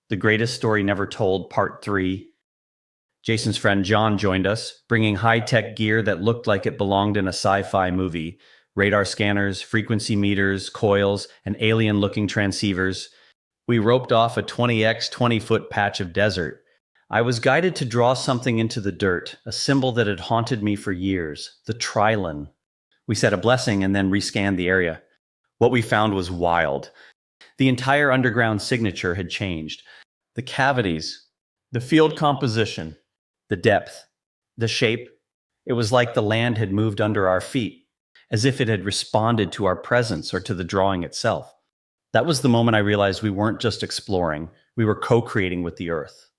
The Greatest Story Never Told, Part 3. Jason's friend John joined us, bringing high-tech gear that looked like it belonged in a sci-fi movie. Radar scanners, frequency meters, coils, and alien-looking transceivers. We roped off a 20x 20-foot patch of desert. I was guided to draw something into the dirt, a symbol that had haunted me for years, the trilon. We said a blessing and then rescanned the area. What we found was wild. The entire underground signature had changed. The cavities, the field composition, the depth, the shape. It was like the land had moved under our feet, as if it had responded to our presence or to the drawing itself. That was the moment I realized we weren't just exploring, we were co-creating with the Earth.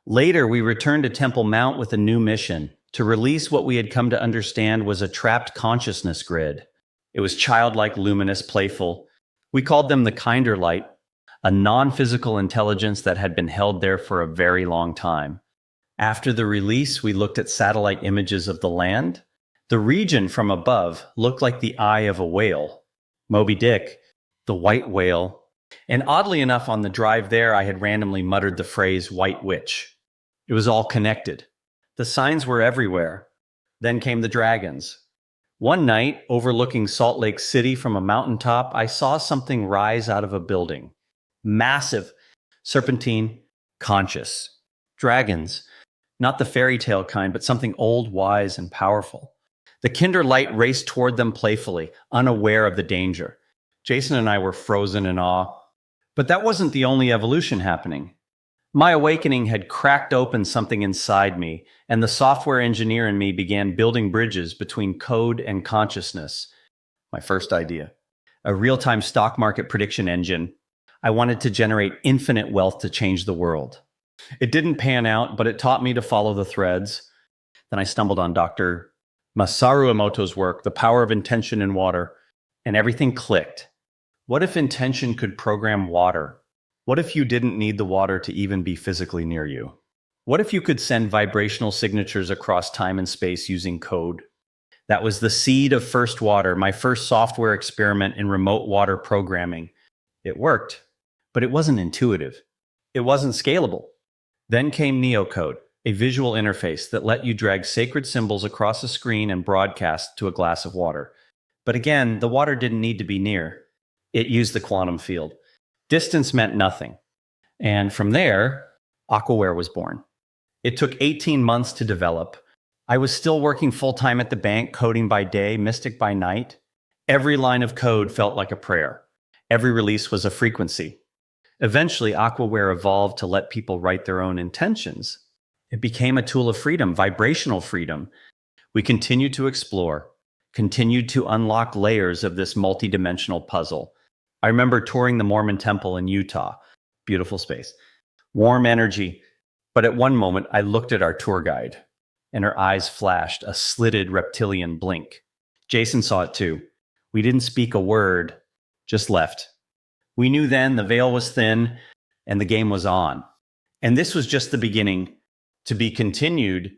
Later, we returned to Temple Mount with a new mission, to release what we had come to understand was a trapped consciousness grid. It was childlike, luminous, playful. We called them the kinder light, a non-physical intelligence that had been held there for a very long time. After the release, we looked at satellite images of the land. The region from above looked like the eye of a whale. Moby Dick, the white whale. And oddly enough, on the drive there, I had randomly muttered the phrase white witch. It was all connected. The signs were everywhere. Then came the dragons. One night, overlooking Salt Lake City from a mountaintop, I saw something rise out of a building. Massive, serpentine, conscious. Dragons. Not the fairy tale kind, but something old, wise, and powerful. The kinder light raced toward them playfully, unaware of the danger. Jason and I were frozen in awe. But that wasn't the only evolution happening. My awakening had cracked open something inside me, and the software engineer in me began building bridges between code and consciousness. My first idea. A real-time stock market prediction engine. I wanted to generate infinite wealth to change the world. It didn't pan out, but it taught me to follow the threads. Then I stumbled on Dr. Masaru Emoto's work, The Power of Intention in Water, and everything clicked. What if intention could program water? What if you didn't need the water to even be physically near you? What if you could send vibrational signatures across time and space using code? That was the seed of First Water, my first software experiment in remote water programming. It worked, but it wasn't intuitive. It wasn't scalable. Then came Neocode, a visual interface that let you drag sacred symbols across a screen and broadcast to a glass of water. But again, the water didn't need to be near. It used the quantum field. Distance meant nothing. And from there, Aquaware was born. It took 18 months to develop. I was still working full-time at the bank, coding by day, mystic by night. Every line of code felt like a prayer. Every release was a frequency. Eventually, Aquaware evolved to let people write their own intentions. It became a tool of freedom, vibrational freedom. We continued to explore, continued to unlock layers of this multidimensional puzzle. I remember touring the Mormon temple in Utah. Beautiful space. Warm energy. But at one moment, I looked at our tour guide, and her eyes flashed a slitted reptilian blink. Jason saw it too. We didn't speak a word, just left. We knew then the veil was thin, and the game was on. And this was just the beginning, to be continued